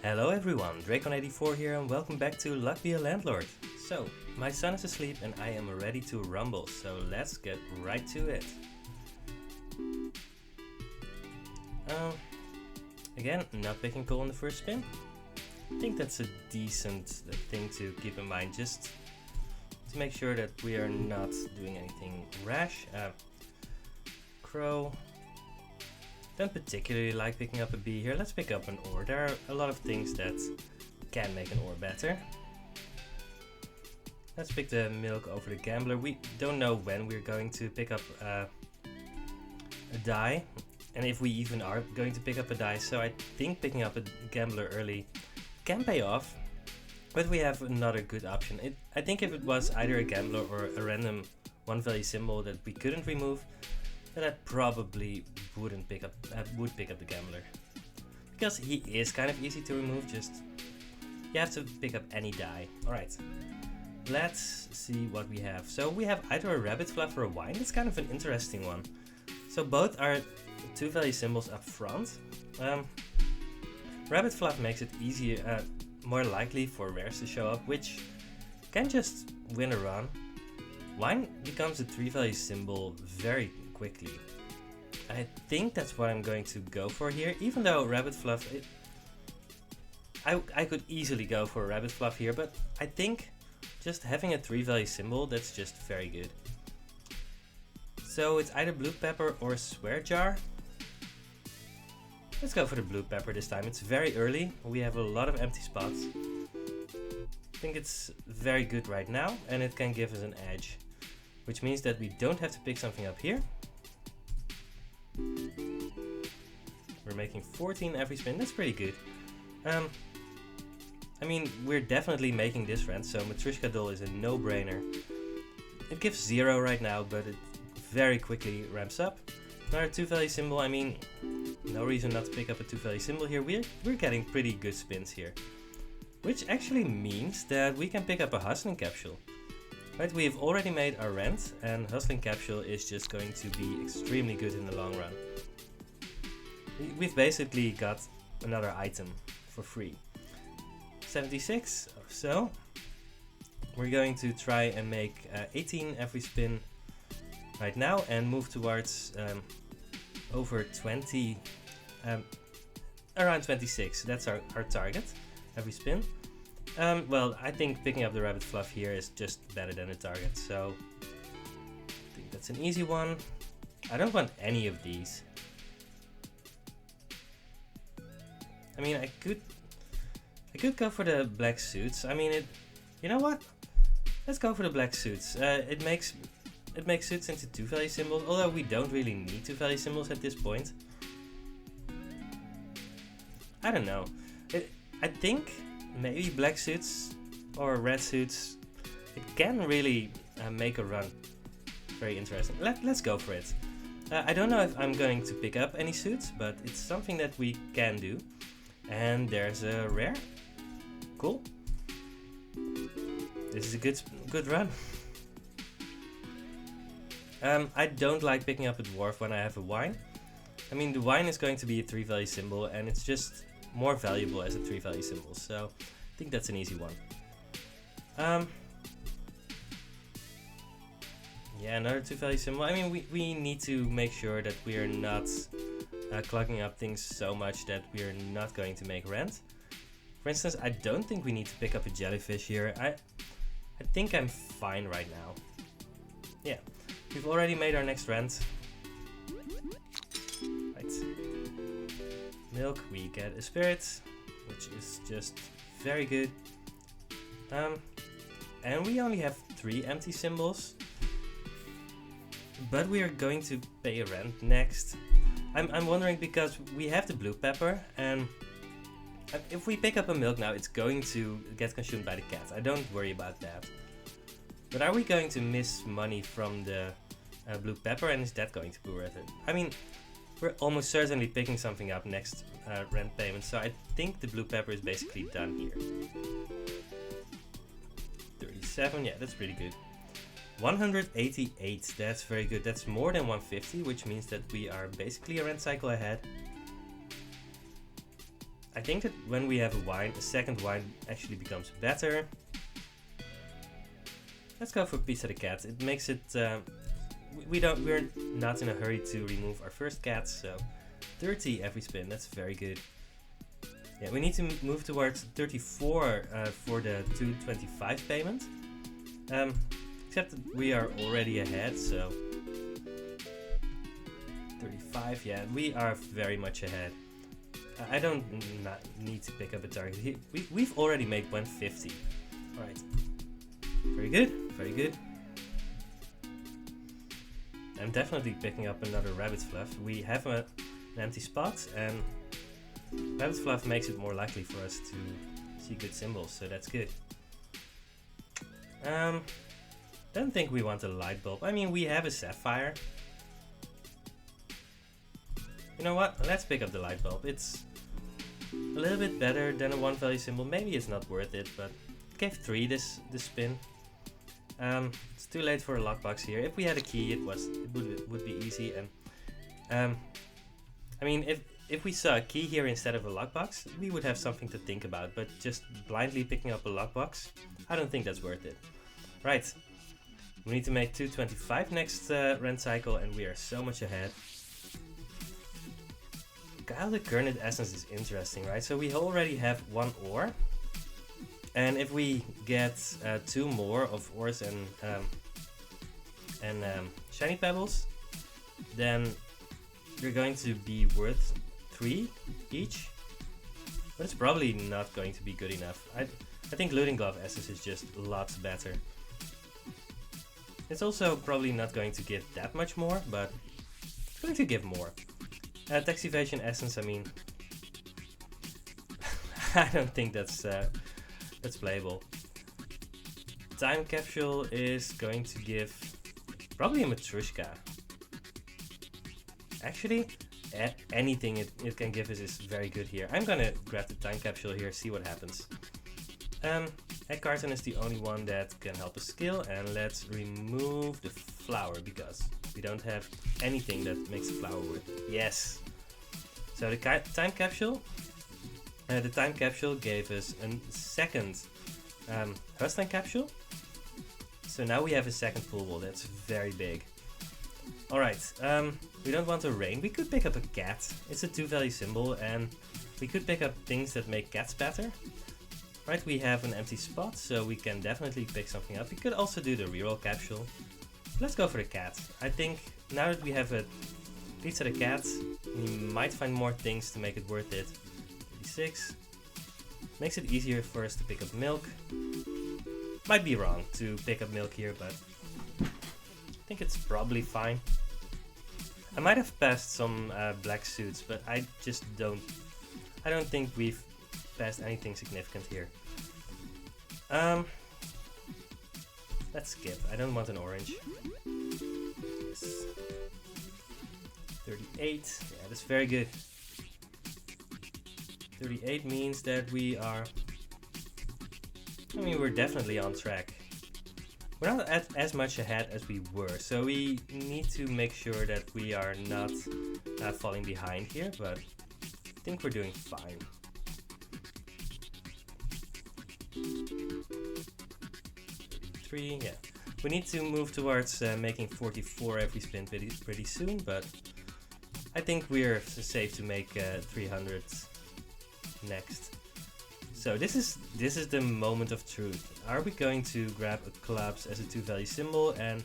Hello everyone, Dracon84 here and welcome back to Luck Be a Landlord. So, my son is asleep and I am ready to rumble, so let's get right to it. Again, not picking coal on the first spin. I think that's a decent thing to keep in mind, just to make sure that we are not doing anything rash. Crow. Don't particularly like picking up a B here. Let's pick up an ore. There are a lot of things that can make an ore better. Let's pick the milk over the gambler. We don't know when we're going to pick up a die, and if we even are going to pick up a die, so I think picking up a gambler early can pay off, but we have another good option. I think if it was either a gambler or a random one value symbol that we couldn't remove, then I probably would pick up the gambler, because he is kind of easy to remove. Just you have to pick up any die. Alright, let's see what we have. So we have either a rabbit fluff or a wine. It's kind of an interesting one. So both are two value symbols up front. Rabbit fluff makes it easier, more likely for rares to show up, which can just win a run. Wine becomes a 3 value symbol very quickly. I think that's what I'm going to go for here, even though rabbit fluff, I could easily go for a rabbit fluff here, but I think just having a 3 value symbol, that's just very good. So it's either blue pepper or swear jar. Let's go for the blue pepper this time. It's very early, we have a lot of empty spots. I think it's very good right now, and it can give us an edge, which means that we don't have to pick something up here. We're making 14 every spin, that's pretty good. I mean, we're definitely making this rent, so Matryoshka doll is a no-brainer. It gives 0 right now, but it very quickly ramps up. Another 2 value symbol, I mean, no reason not to pick up a 2 value symbol here. We're getting pretty good spins here, which actually means that we can pick up a hustling capsule. Right, we've already made our rent, and hustling capsule is just going to be extremely good in the long run. We've basically got another item for free. 76 or so. We're going to try and make 18 every spin right now and move towards over 20, around 26. That's our target every spin. Well, I think picking up the rabbit fluff here is just better than the target, so I think that's an easy one. I don't want any of these. I mean, I could go for the black suits. I mean, you know what? Let's go for the black suits. It makes suits into 2 value symbols, although we don't really need 2 value symbols at this point. I don't know. I think maybe black suits or red suits, it can really make a run very interesting. Let's go for it. I don't know if I'm going to pick up any suits, but it's something that we can do. And there's a rare. Cool. This is a good run. I don't like picking up a dwarf when I have a wine. I mean, the wine is going to be a 3 value symbol, and it's just more valuable as a 3 value symbol, so I think that's an easy one. Yeah, another 2 value symbol. I mean, we need to make sure that we are not clogging up things so much that we are not going to make rent. For instance, I don't think we need to pick up a jellyfish here. I think I'm fine right now. Yeah, we've already made our next rent. Right. Milk, we get a spirit, which is just very good. And we only have 3 empty symbols, but we are going to pay rent next. I'm wondering, because we have the blue pepper, and if we pick up a milk now, it's going to get consumed by the cat. I don't worry about that. But are we going to miss money from the blue pepper, and is that going to be worth it? I mean, we're almost certainly picking something up next rent payment, so I think the blue pepper is basically done here. 37, yeah, that's pretty good. 188, that's very good. That's more than 150, which means that we are basically a rent cycle ahead. I think that when we have a wine, a second wine actually becomes better. Let's go for Pizza the Cat. It makes it... we're not in a hurry to remove our first cat, so 30 every spin, that's very good. Yeah, we need to move towards 34 for the 225 payment. Except that we are already ahead, so 35, yeah, we are very much ahead. I don't need to pick up a target. We've already made 150. Alright. Very good, very good. I'm definitely picking up another Rabbit's Fluff. We have an empty spot, and Rabbit's Fluff makes it more likely for us to see good symbols, so that's good. Don't think we want a light bulb. I mean, we have a sapphire. You know what? Let's pick up the light bulb. It's a little bit better than a one value symbol. Maybe it's not worth it, but it gave 3 this spin. It's too late for a lockbox here. If we had a key, it would be easy. And I mean, if we saw a key here instead of a lockbox, we would have something to think about. But just blindly picking up a lockbox, I don't think that's worth it. Right, we need to make 225 next rent cycle, and we are so much ahead. Guile the Gurnet Essence is interesting, right? So we already have 1 ore. And if we get 2 more of ores and shiny pebbles, then they're going to be worth 3 each. But it's probably not going to be good enough. I think Looting Glove Essence is just lots better. It's also probably not going to give that much more, but it's going to give more. Tax Evasion Essence, I mean, I don't think that's playable. Time Capsule is going to give probably a Matrushka. Actually, anything it can give us is very good here. I'm gonna grab the Time Capsule here, see what happens. Egg Carton is the only one that can help us skill, and let's remove the flower because we don't have anything that makes the flower work. Yes! So the Time Capsule gave us a second Hustling Capsule. So now we have a second pool wall, that's very big. Alright, we don't want a rain. We could pick up a cat. It's a 2 value symbol, and we could pick up things that make cats better. Right, we have an empty spot, so we can definitely pick something up. We could also do the reroll capsule. Let's go for the cat. I think now that we have a Pizza the Cat, we might find more things to make it worth it. 36. Makes it easier for us to pick up milk. Might be wrong to pick up milk here, but I think it's probably fine. I might have passed some black suits, but I don't think we've passed anything significant here. Let's skip. I don't want an orange. Yes. 38. Yeah, that's very good. 38 means that we are... I mean, we're definitely on track. We're not as much ahead as we were, so we need to make sure that we are not falling behind here, but I think we're doing fine. 33, yeah. We need to move towards making 44 every spin pretty soon, but I think we're safe to make 300 next. So this is the moment of truth. Are we going to grab a clubs as a 2 value symbol and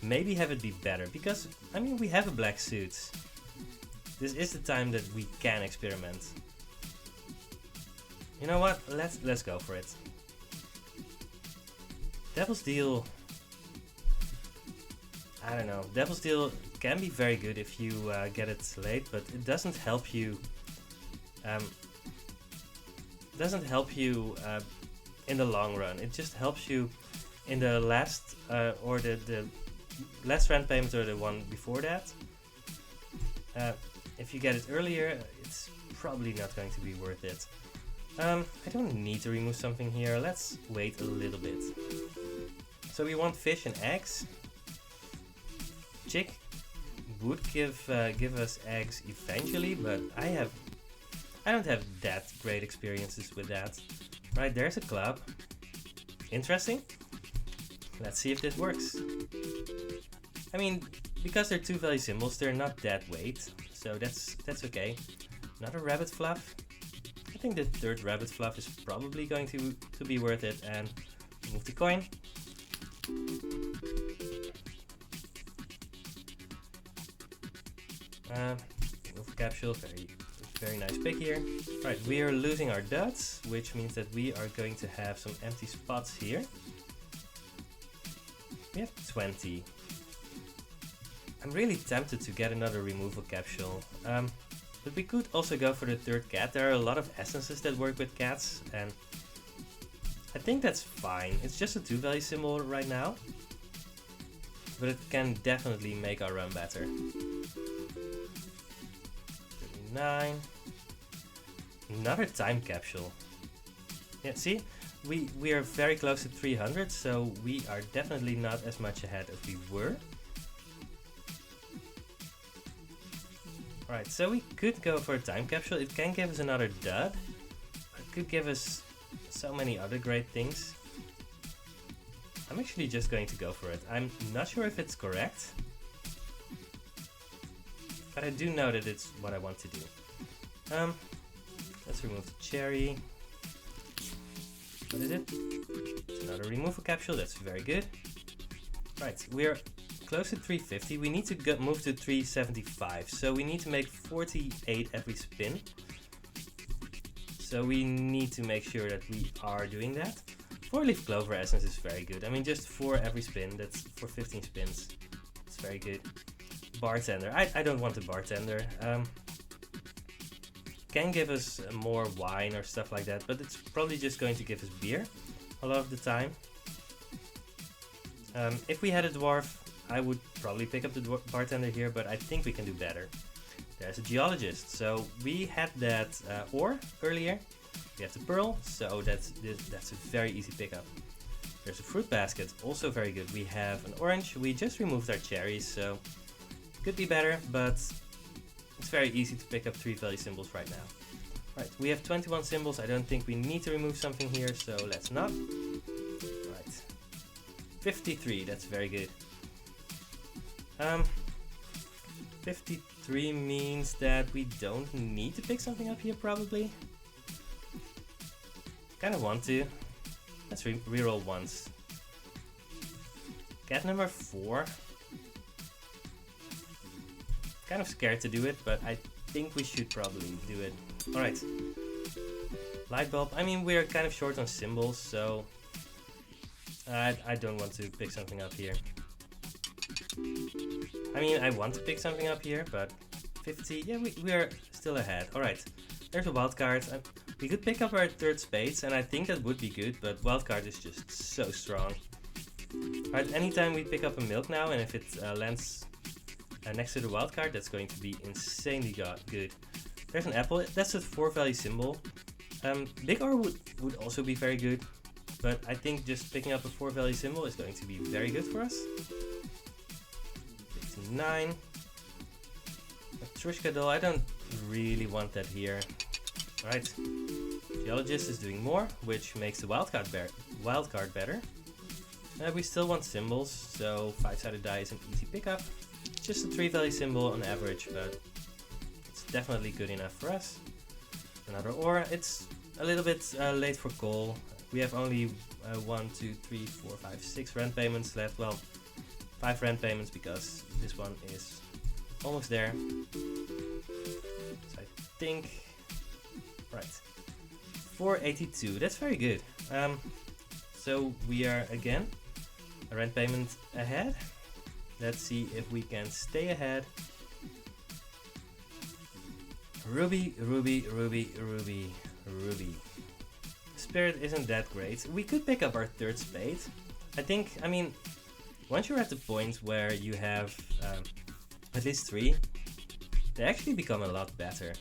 maybe have it be better? Because I mean, we have a black suit. This is the time that we can experiment. You know what? Let's go for it. Devil's Deal. I don't know. Devil's Deal can be very good if you get it late, but it doesn't help you. In the long run. It just helps you in the last or the last rent payment or the one before that. If you get it earlier, it's probably not going to be worth it. I don't need to remove something here. Let's wait a little bit. So we want fish and eggs. Chick would give us eggs eventually, but I have I don't have that great experiences with that. Right, there's a club. Interesting. Let's see if this works. I mean, because they're two value symbols, they're not that weight, so that's okay. Another rabbit fluff. I think the third rabbit fluff is probably going to be worth it, and move the coin. Move capsule, very nice pick here. Right, we are losing our dots, which means that we are going to have some empty spots here. We have 20. I'm really tempted to get another removal capsule, but we could also go for the third cat. There are a lot of essences that work with cats, and I think that's fine. It's just a 2 value symbol right now, but it can definitely make our run better. 39. Another time capsule. Yeah, see? We are very close to 300, so we are definitely not as much ahead as we were. Alright, so we could go for a time capsule. It can give us another dud. It could give us so many other great things. I'm actually just going to go for it. I'm not sure if it's correct, but I do know that it's what I want to do. Let's remove the cherry. What is it? It's another removal capsule. That's very good. Right, we're close to 350. We need to move to 375. So we need to make 48 every spin. So we need to make sure that we are doing that. 4-leaf clover essence is very good. I mean, just 4 every spin. That's for 15 spins. It's very good. Bartender. I don't want a bartender. Can give us more wine or stuff like that, but it's probably just going to give us beer a lot of the time. If we had a dwarf, I would probably pick up the bartender here, but I think we can do better. There's a geologist. So we had that ore earlier. We have the pearl, so that's a very easy pickup. There's a fruit basket, also very good. We have an orange. We just removed our cherries, so could be better, but it's very easy to pick up 3 value symbols right now. Right, we have 21 symbols. I don't think we need to remove something here, so let's not. Right, 53, that's very good. 53 means that we don't need to pick something up here, probably. Kind of want to. Let's reroll once. Cat number 4. Kind of scared to do it, but I think we should probably do it. Alright. Light bulb. I mean, we're kind of short on symbols, so I don't want to pick something up here. I mean, I want to pick something up here, but 50, yeah, we're still ahead. Alright, there's a wild card. We could pick up our third spades, and I think that would be good, but wild card is just so strong. Alright, anytime we pick up a milk now, and if it lands next to the wild card, that's going to be insanely good. There's an apple. That's a 4 value symbol. Big R would also be very good, but I think just picking up a 4 value symbol is going to be very good for us. 59. Matrushka doll. I don't really want that here. Alright. Geologist is doing more, which makes the wild card better. We still want symbols, so 5-sided die is an easy pickup. Just a 3 value symbol on average, but it's definitely good enough for us. Another ore. It's a little bit late for coal. We have only 1, 2, 3, 4, 5, 6 rent payments left. Well, 5 rent payments because this one is almost there. So I think, right, 482. That's very good. So we are again a rent payment ahead. Let's see if we can stay ahead. Ruby, ruby, ruby, ruby, ruby. Spirit isn't that great. We could pick up our third spade. I mean, once you're at the point where you have at least 3, they actually become a lot better.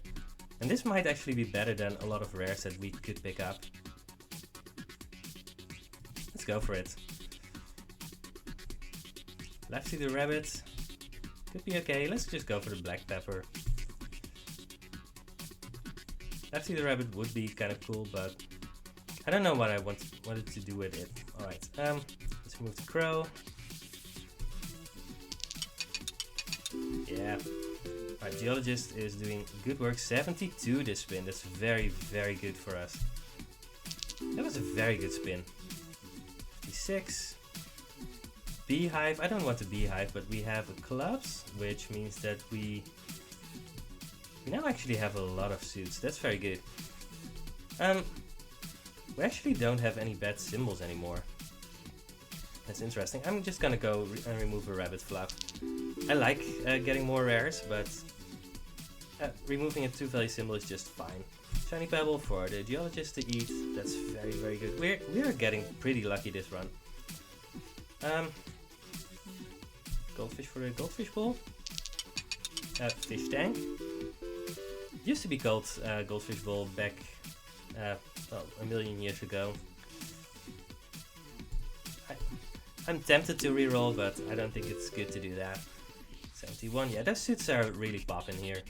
And this might actually be better than a lot of rares that we could pick up. Let's go for it. Lefty the rabbit. Could be okay. Let's just go for the black pepper. FC the rabbit would be kind of cool, but I don't know what I wanted to do with it. Alright, let's remove the crow. Yeah. Alright, Geologist is doing good work. 72 this spin. That's very, very good for us. That was a very good spin. 56. Beehive. I don't want a beehive, but we have a clubs, which means that we now actually have a lot of suits. That's very good. We actually don't have any bad symbols anymore. That's interesting. I'm just gonna go and remove a rabbit fluff. I like getting more rares, but removing a 2-value symbol is just fine. Shiny Pebble for the Geologist to eat. That's very, very good. We are getting pretty lucky this run. Goldfish for the Goldfish Bowl. Fish Tank. Used to be called Goldfish Bowl back, well, a million years ago. I'm tempted to reroll, but I don't think it's good to do that. 71, yeah, those suits are really popping here.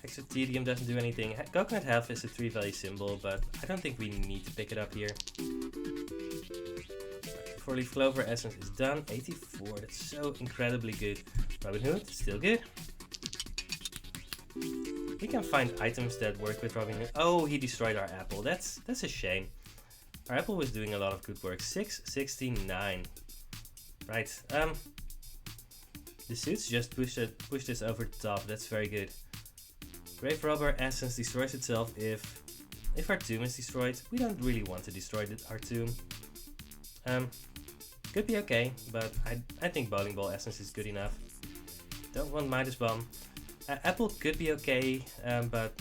Extra Tedium doesn't do anything. Coconut Health is a 3-value symbol, but I don't think we need to pick it up here. 4-leaf Clover Essence is done. 84, that's so incredibly good. Robin Hood, still good. We can find items that work with Robin Hood. Oh, he destroyed our apple. That's a shame. Our apple was doing a lot of good work. 669. Right. The suits just pushed us over the top. That's very good. Grave Robber Essence destroys itself if our tomb is destroyed. We don't really want to destroy our tomb. Could be okay, but I think Bowling Ball Essence is good enough. Don't want Midas Bomb. Apple could be okay, but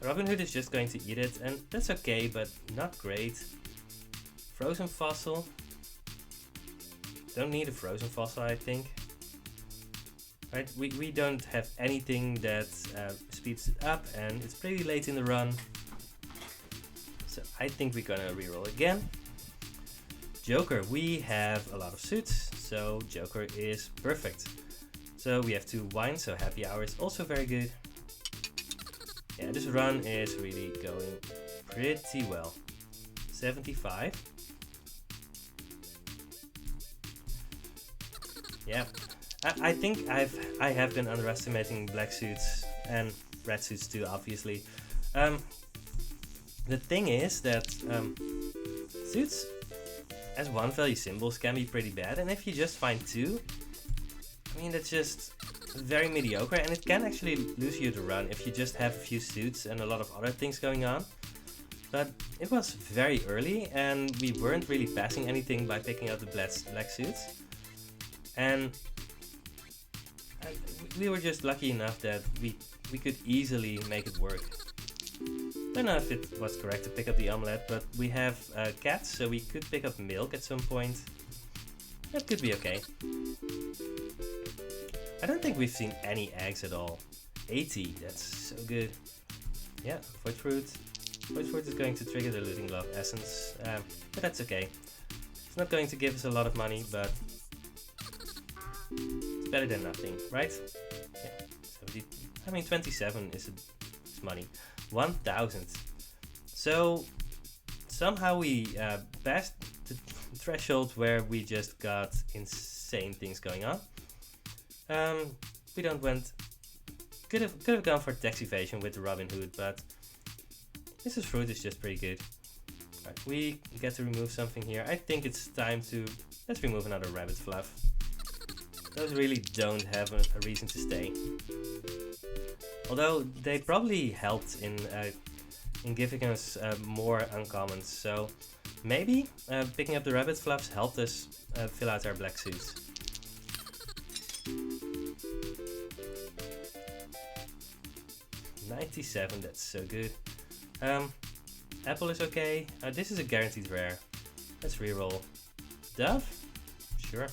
Robin Hood is just going to eat it, and that's okay, but not great. Frozen Fossil. Don't need a Frozen Fossil, I think. Right, we don't have anything that speeds it up, and it's pretty late in the run. So I think we're gonna reroll again. Joker, we have a lot of suits, so Joker is perfect. So we have 2 wines, so Happy Hour is also very good. Yeah, this run is really going pretty well. 75. Yeah, I think I have been underestimating black suits and red suits too, obviously. The thing is that suits as 1-value symbols can be pretty bad, and if you just find 2, I mean, that's just very mediocre, and it can actually lose you the run if you just have a few suits and a lot of other things going on. But it was very early, and we weren't really passing anything by picking up the black suits. And we were just lucky enough that we could easily make it work. Don't know if it was correct to pick up the omelette, but we have cats, so we could pick up milk at some point. That could be okay. I don't think we've seen any eggs at all. 80, that's so good. Yeah, Void Fruit. Void Fruit is going to trigger the Looting Glove Essence, but that's okay. It's not going to give us a lot of money, but it's better than nothing, right? Yeah, 70, I mean 27 is money. 1000. So somehow we passed the threshold where we just got insane things going on. We could have gone for tax evasion with the Robin Hood, but Mrs. Fruit is just pretty good. Right, we get to remove something here. I think it's time to let's remove another rabbit fluff. Those really don't have a reason to stay. Although they probably helped in giving us more uncommons, so maybe picking up the rabbit fluffs helped us fill out our black suits. $97, that's so good. Apple is okay. This is a guaranteed rare. Let's reroll. Dove? Sure.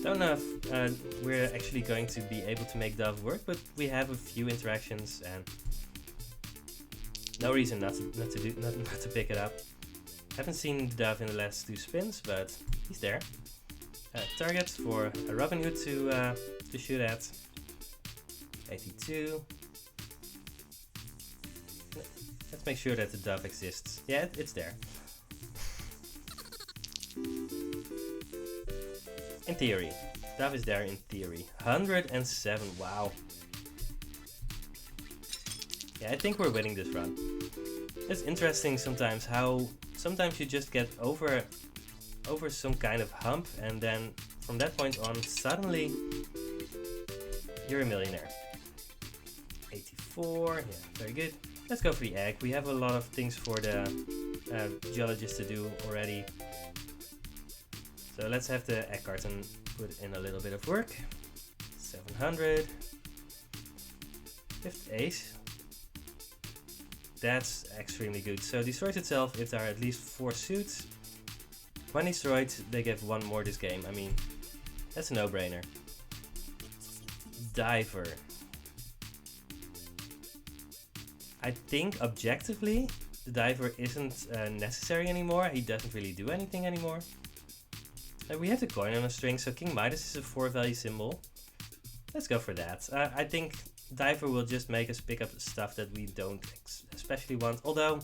Don't know if we're actually going to be able to make Dove work, but we have a few interactions and no reason not to pick it up. Haven't seen Dove in the last 2 spins, but he's there. Target for a Robin Hood to shoot at. 82. Let's make sure that the dove exists. Yeah, it's there. In theory. Dove is there in theory. 107, wow. Yeah, I think we're winning this run. It's interesting sometimes how sometimes you just get over some kind of hump, and then from that point on suddenly you're a millionaire. 84, yeah, very good. Let's go for the egg. We have a lot of things for the geologist to do already. So let's have the egg carton put in a little bit of work. 700. Fifth ace. That's extremely good. So destroys itself if there are at least 4 suits. When destroyed, they give 1 more this game. I mean, that's a no-brainer. Diver. I think objectively, the diver isn't necessary anymore. He doesn't really do anything anymore. We have the coin on a string, so King Midas is a 4 value symbol. Let's go for that. I think diver will just make us pick up stuff that we don't especially want. Although,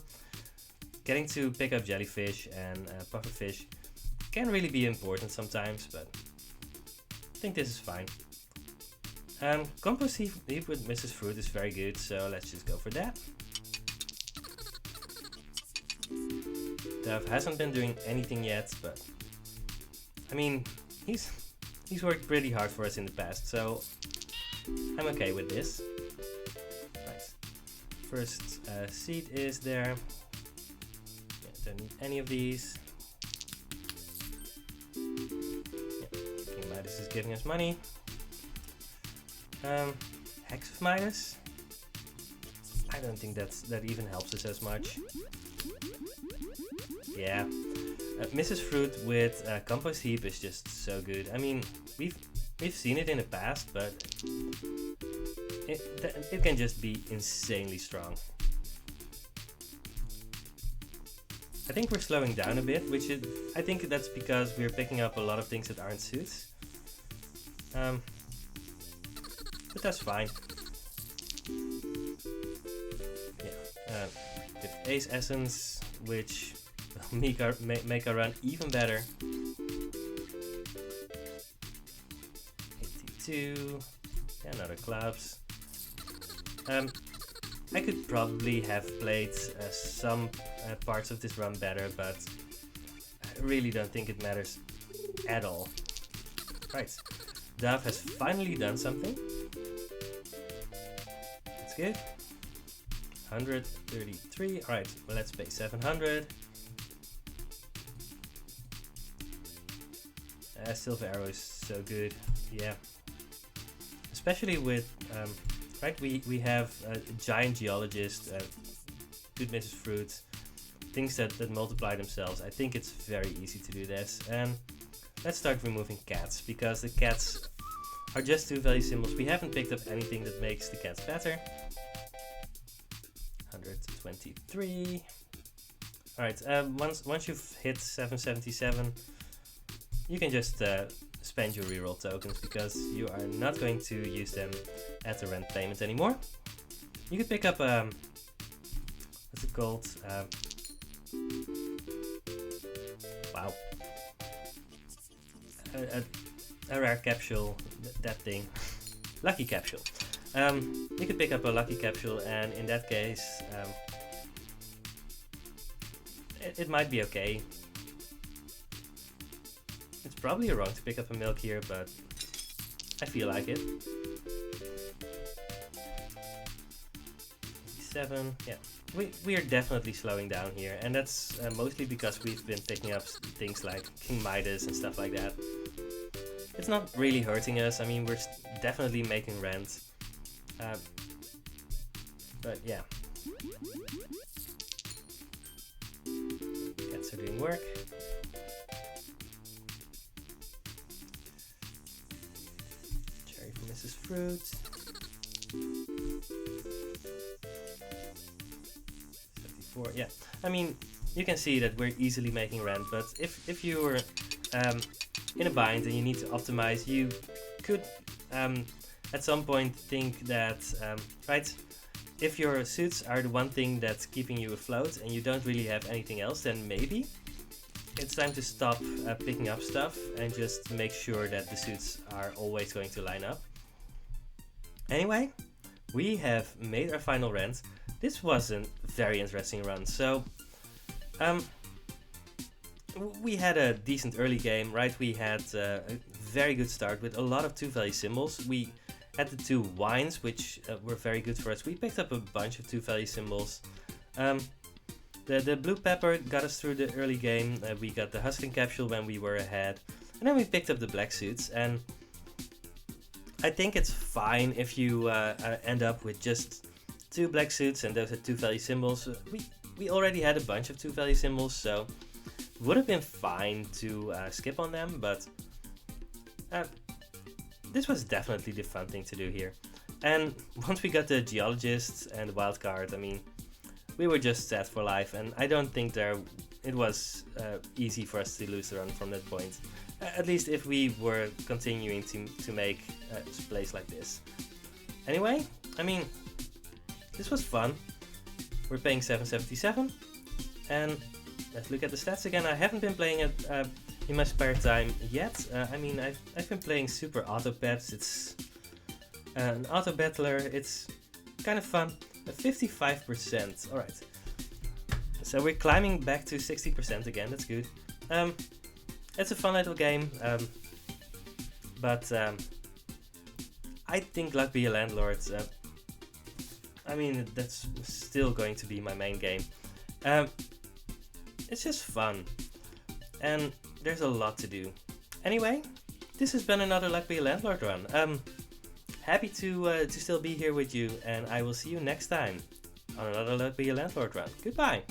getting to pick up jellyfish and pufferfish can really be important sometimes, but I think this is fine. Compost heap with Mrs. Fruit is very good, so let's just go for that. Dove hasn't been doing anything yet, but I mean, he's worked pretty hard for us in the past, so I'm okay with this. Right. First seed is there. Yeah, don't need any of these. Yeah, King Midas is giving us money. Hex of Midas. I don't think that even helps us as much. Yeah, Mrs. Fruit with Compost Heap is just so good. I mean, we've seen it in the past, but it can just be insanely strong. I think we're slowing down a bit, which is, I think that's because we're picking up a lot of things that aren't suits. But that's fine. Yeah, with Ace Essence, which make our run even better. 82. Yeah, another clubs. I could probably have played some parts of this run better, but I really don't think it matters at all. Right, Dove has finally done something. That's good. 133. Alright, well, let's pay 700. Silver Arrow is so good, yeah. Especially with, right, we have a giant geologist, good Mrs. Fruit, things that multiply themselves. I think it's very easy to do this. And let's start removing cats, because the cats are just 2 value symbols. We haven't picked up anything that makes the cats better. 123. Alright, once you've hit 777, you can just spend your reroll tokens, because you are not going to use them at the rent payment anymore. You could pick up, what's it called? Wow. A rare capsule, that thing. Lucky capsule. You could pick up a lucky capsule, and in that case, it might be okay. It's probably wrong to pick up a milk here, but I feel like it. 7, yeah. We are definitely slowing down here, and that's mostly because we've been picking up things like King Midas and stuff like that. It's not really hurting us. I mean, we're definitely making rent. But yeah. Cats are doing work. Cherry for Mrs. Fruit. 74, yeah. I mean, you can see that we're easily making rent, but if you were in a bind and you need to optimize, you could at some point think that, right, if your suits are the one thing that's keeping you afloat and you don't really have anything else, then maybe it's time to stop picking up stuff and just make sure that the suits are always going to line up. Anyway, we have made our final rent. This was a very interesting run. So, we had a decent early game, right? We had a very good start with a lot of 2-value symbols. We had the 2 wines, which were very good for us. We picked up a bunch of 2-value symbols. The blue pepper got us through the early game. We got the hustling capsule when we were ahead. And then we picked up the black suits. And I think it's fine if you end up with just 2 black suits and those are 2-value symbols. We already had a bunch of 2-value symbols, so it would have been fine to skip on them, but this was definitely the fun thing to do here. And once we got the geologist and the wild card, I mean, we were just set for life, and I don't think it was easy for us to lose the run from that point. At least if we were continuing to make plays like this. Anyway, I mean, this was fun. We're paying 777, and let's look at the stats again. I haven't been playing it in my spare time yet. I mean, I've been playing Super Auto Pets. It's an auto battler. It's kind of fun. 55%. All right. So we're climbing back to 60% again. That's good. It's a fun little game, but I think Luck Be a Landlord. I mean, that's still going to be my main game. It's just fun, and there's a lot to do. Anyway, this has been another Luck Be a Landlord run. Happy to still be here with you, and I will see you next time on another Luck Be a Landlord run. Goodbye!